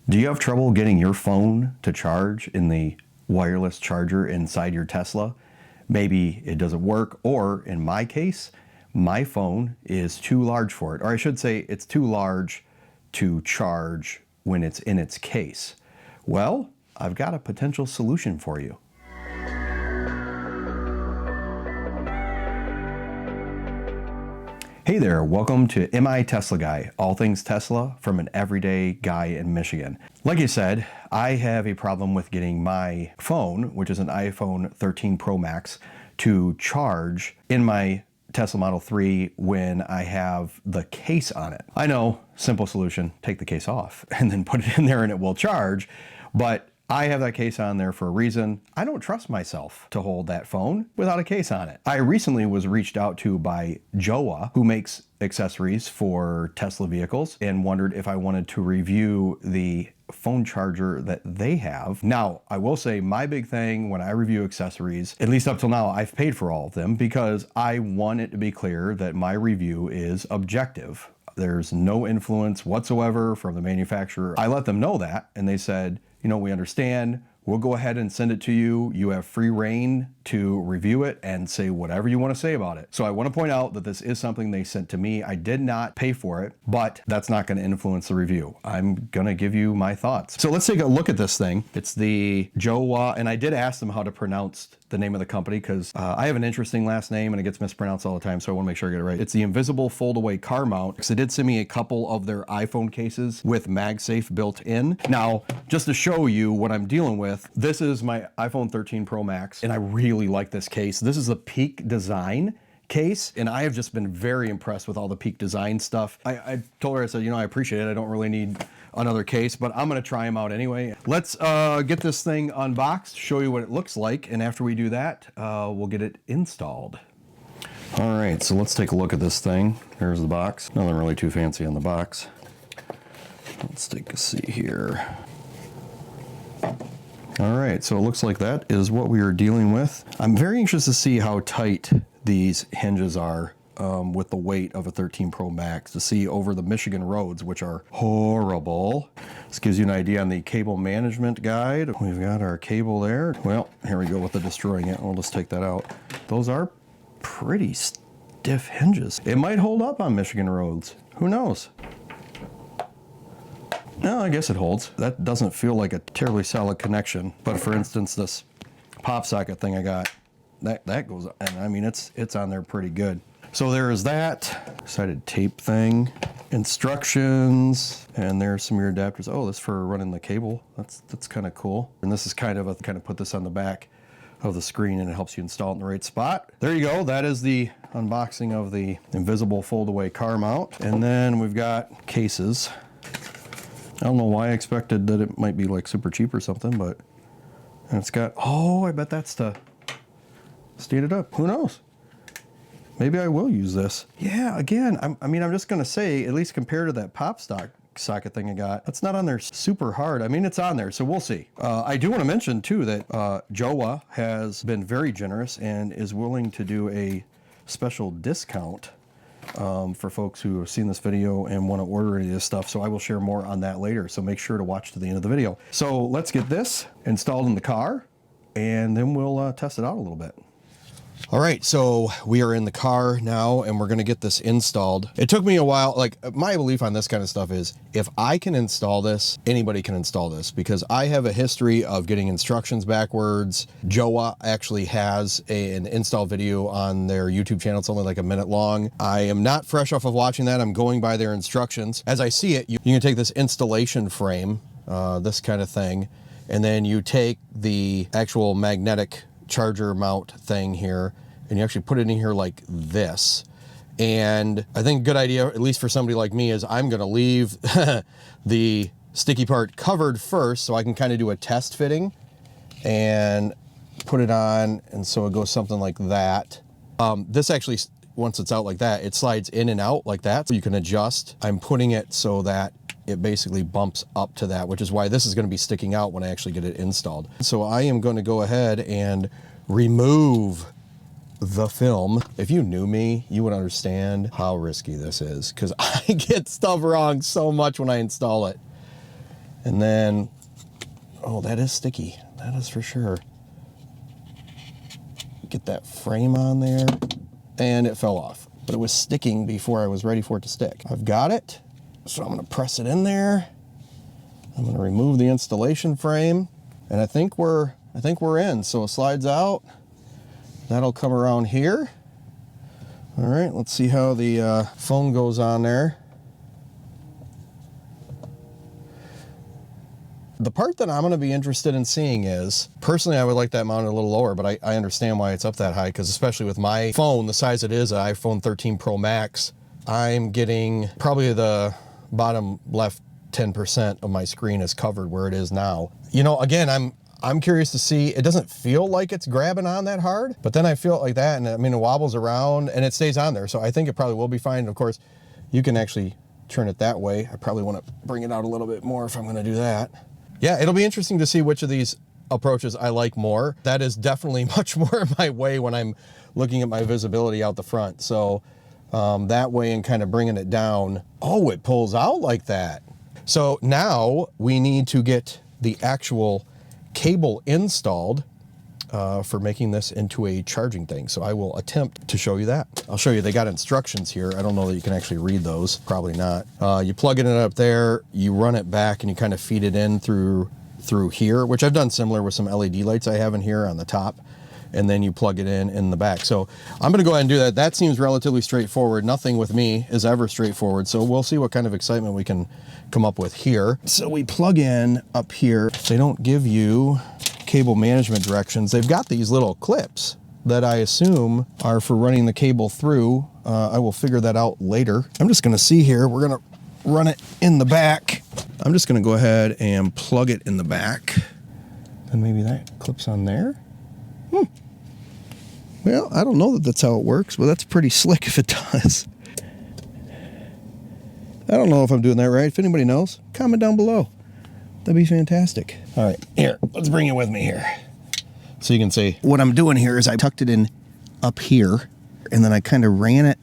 Do you have trouble getting your phone to charge in the wireless charger inside your Tesla? Maybe it doesn't work, or in my case, my phone is too large for it. Or I should say it's too large to charge when it's in its case. Well, I've got a potential solution for you. Hey there, welcome to Am I Tesla Guy? All things Tesla from an everyday guy in Michigan. Like I said, I have a problem with getting my phone, which is an iPhone 13 Pro Max, to charge in my Tesla Model 3 when I have the case on it. I know, simple solution, take the case off and then put it in there and it will charge, but I have that case on there for a reason. I don't trust myself to hold that phone without a case on it. I recently was reached out to by Jouwa, who makes accessories for Tesla vehicles, and wondered if I wanted to review the phone charger that they have. Now, I will say my big thing when I review accessories, at least up till now, I've paid for all of them because I want it to be clear that my review is objective. There's no influence whatsoever from the manufacturer. I let them know that, and they said, you know, we understand. We'll go ahead and send it to you. You have free reign to review it and say whatever you want to say about it. So I want to point out that this is something they sent to me. I did not pay for it, but that's not going to influence the review. I'm going to give you my thoughts. So let's take a look at this thing. It's the Jouwa, and I did ask them how to pronounce the name of the company because I have an interesting last name and it gets mispronounced all the time, so I want to make sure I get it right. It's the invisible fold-away car mount. So they did send me a couple of their iPhone cases with MagSafe built in. Now, just to show you what I'm dealing with, this is my iPhone 13 Pro Max, and I really like this case. This is a Peak Design case, and I have just been very impressed with all the Peak Design stuff. I told her, I said, you know, I appreciate it. I don't really need another case, but I'm gonna try them out anyway. Let's get this thing unboxed, show you what it looks like, and after we do that, we'll get it installed. All right, so let's take a look at this thing. Here's the box. Nothing really too fancy on the box. Let's take a see here. All right, so it looks like that is what we are dealing with. I'm very interested to see how tight these hinges are with the weight of a 13 Pro Max, to see over the Michigan roads, which are horrible. This gives you an idea on the cable management guide. We've got our cable there. Well, here we go with the destroying it. We'll just take that out. Those are pretty stiff hinges. It might hold up on Michigan roads. Who knows? No, I guess it holds. That doesn't feel like a terribly solid connection. But for instance, this pop socket thing I got, that goes, and I mean, it's on there pretty good. So there is that sided tape thing, instructions, and there's some of your adapters. Oh, this is for running the cable. That's kind of cool. And this is kind of put this on the back of the screen and it helps you install it in the right spot. There you go. That is the unboxing of the invisible fold-away car mount. And then we've got cases. I don't know why I expected that it might be like super cheap or something, but it's got, oh, I bet that's to stand it up. Who knows? Maybe I will use this. Yeah, again, I'm just gonna say, at least compared to that pop socket thing I got, that's not on there super hard. I mean, it's on there, so we'll see. I do want to mention too that Jouwa has been very generous and is willing to do a special discount for folks who have seen this video and want to order any of this stuff. So I will share more on that later. So make sure to watch to the end of the video. So let's get this installed in the car and then we'll test it out a little bit. All right, so we are in the car now and we're gonna get this installed. It took me a while. Like, my belief on this kind of stuff is if I can install this, anybody can install this, because I have a history of getting instructions backwards. Jouwa actually has an install video on their YouTube channel. It's only like a minute long. I am not fresh off of watching that. I'm going by their instructions. As I see it, you can take this installation frame, this kind of thing, and then you take the actual magnetic charger mount thing here and you actually put it in here like this. And I think a good idea, at least for somebody like me, is I'm gonna leave the sticky part covered first so I can kind of do a test fitting and put it on, and so it goes something like that. This actually, once it's out like that, it slides in and out like that, so you can adjust. I'm putting it so that it basically bumps up to that, which is why this is going to be sticking out when I actually get it installed. So I am going to go ahead and remove the film. If you knew me, you would understand how risky this is, because I get stuff wrong so much when I install it. And then, oh, that is sticky. That is for sure. Get that frame on there, and it fell off. But it was sticking before I was ready for it to stick. I've got it, so I'm gonna press it in there. I'm gonna remove the installation frame, and I think we're in. So it slides out. That'll come around here. All right, let's see how the phone goes on there. The part that I'm going to be interested in seeing is, personally, I would like that mounted a little lower, but I understand why it's up that high, because especially with my phone, the size it is, an iPhone 13 Pro Max, I'm getting probably the bottom left 10% of my screen is covered where it is now. You know, again, I'm curious to see, it doesn't feel like it's grabbing on that hard, but then I feel like that, and I mean, it wobbles around and it stays on there. So I think it probably will be fine. And of course, you can actually turn it that way. I probably want to bring it out a little bit more if I'm going to do that. Yeah, it'll be interesting to see which of these approaches I like more. That is definitely much more in my way when I'm looking at my visibility out the front. So that way, and kind of bringing it down. Oh, it pulls out like that. So now we need to get the actual cable installed for making this into a charging thing. So I will attempt to show you that. I'll show you, they got instructions here. I don't know that you can actually read those, probably not. You plug it in up there, you run it back, and you kind of feed it in through here, which I've done similar with some LED lights I have in here on the top, and then you plug it in the back. So I'm gonna go ahead and do that. That seems relatively straightforward. Nothing with me is ever straightforward. So we'll see what kind of excitement we can come up with here. So we plug in up here. They don't give you cable management directions. They've got these little clips that I assume are for running the cable through. I will figure that out later. I'm just gonna see here, we're gonna run it in the back. I'm just gonna go ahead and plug it in the back. And maybe that clips on there. Well, I don't know that that's how it works, but that's pretty slick if it does. I don't know if I'm doing that right. If anybody knows, comment down below. That'd be fantastic. All right, here, let's bring it with me here. So you can see what I'm doing here is I tucked it in up here, and then I kind of ran it.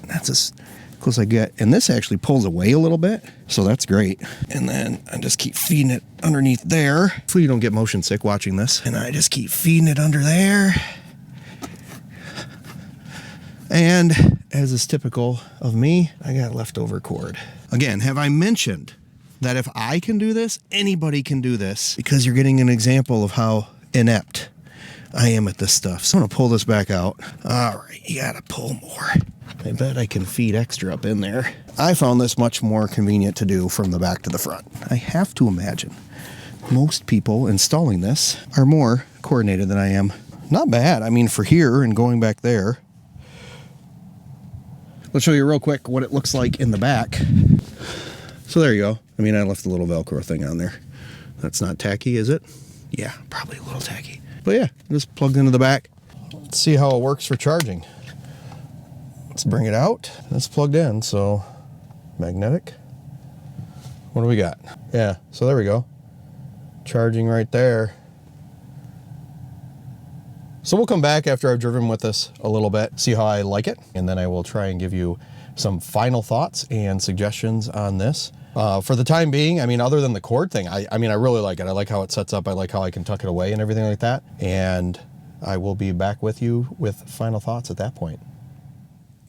That's as close as I get. And this actually pulls away a little bit, so that's great. And then I just keep feeding it underneath there. Hopefully you don't get motion sick watching this. And I just keep feeding it under there. And as is typical of me, I got leftover cord. Again, have I mentioned that if I can do this, anybody can do this, because you're getting an example of how inept I am at this stuff. So I'm gonna pull this back out. All right, you gotta pull more. I bet I can feed extra up in there. I found this much more convenient to do from the back to the front. I have to imagine most people installing this are more coordinated than I am. Not bad. I mean, for here and going back there. Let's show you real quick what it looks like in the back. So there you go. I mean, I left a little Velcro thing on there. That's not tacky, is it? Yeah, probably a little tacky. But yeah, just plugged into the back. Let's see how it works for charging. Let's bring it out. It's plugged in, so magnetic. What do we got? Yeah, so there we go. Charging right there. So we'll come back after I've driven with this a little bit, see how I like it, and then I will try and give you some final thoughts and suggestions on this. For the time being, I mean, other than the cord thing, I mean, I really like it. I like how it sets up. I like how I can tuck it away and everything like that. And I will be back with you with final thoughts at that point.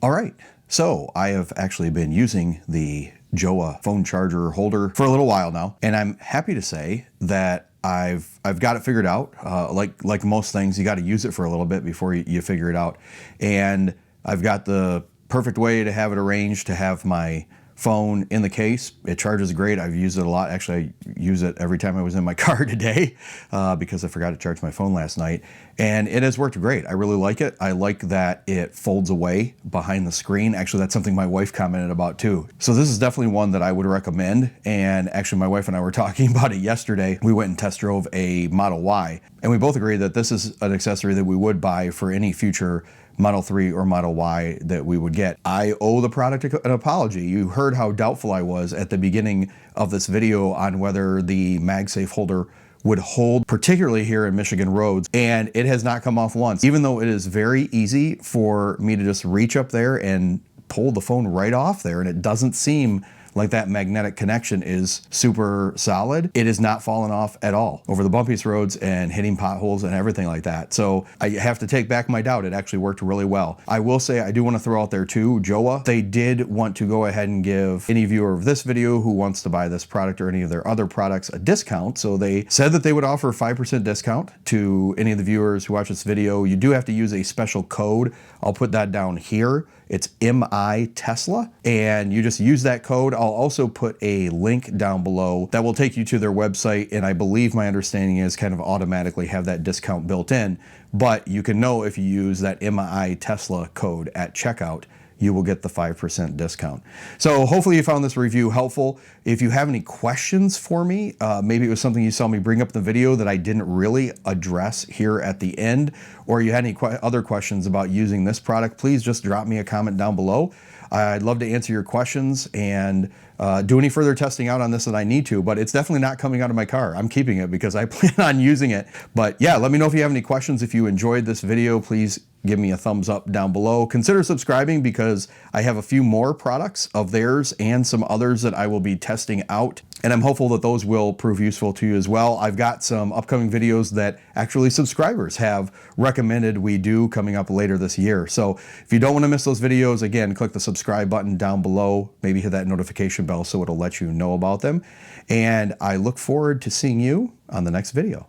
All right, so I have actually been using the Jouwa phone charger holder for a little while now, and I'm happy to say that I've got it figured out. Like most things, you got to use it for a little bit before you figure it out. And I've got the perfect way to have it arranged to have my phone in the case. It charges great. I've used it a lot. Actually, I use it every time I was in my car today because I forgot to charge my phone last night. And it has worked great. I really like it. I like that it folds away behind the screen. Actually, that's something my wife commented about too. So this is definitely one that I would recommend. And actually, my wife and I were talking about it yesterday. We went and test drove a Model Y, and we both agreed that this is an accessory that we would buy for any future Model 3 or Model Y that we would get. I owe the product an apology. You heard how doubtful I was at the beginning of this video on whether the MagSafe holder would hold, particularly here in Michigan roads, and it has not come off once. Even though it is very easy for me to just reach up there and pull the phone right off there, and it doesn't seem like that magnetic connection is super solid. It is not falling off at all over the bumpiest roads and hitting potholes and everything like that. So I have to take back my doubt. It actually worked really well. I will say, I do want to throw out there too, Jouwa, they did want to go ahead and give any viewer of this video who wants to buy this product or any of their other products a discount. So they said that they would offer a 5% discount to any of the viewers who watch this video. You do have to use a special code. I'll put that down here. It's MI Tesla, and you just use that code. I'll also put a link down below that will take you to their website, and I believe my understanding is kind of automatically have that discount built in, but you can know if you use that MI Tesla code at checkout, you will get the 5% discount. So hopefully you found this review helpful. If you have any questions for me, maybe it was something you saw me bring up in the video that I didn't really address here at the end, or you had any other questions about using this product, please just drop me a comment down below. I'd love to answer your questions and do any further testing out on this that I need to, but it's definitely not coming out of my car. I'm keeping it because I plan on using it. But yeah, let me know if you have any questions. If you enjoyed this video, please give me a thumbs up down below. Consider subscribing because I have a few more products of theirs and some others that I will be testing out. And I'm hopeful that those will prove useful to you as well. I've got some upcoming videos that actually subscribers have recommended we do coming up later this year. So if you don't want to miss those videos, again, click the subscribe button down below, maybe hit that notification bell so it'll let you know about them. And I look forward to seeing you on the next video.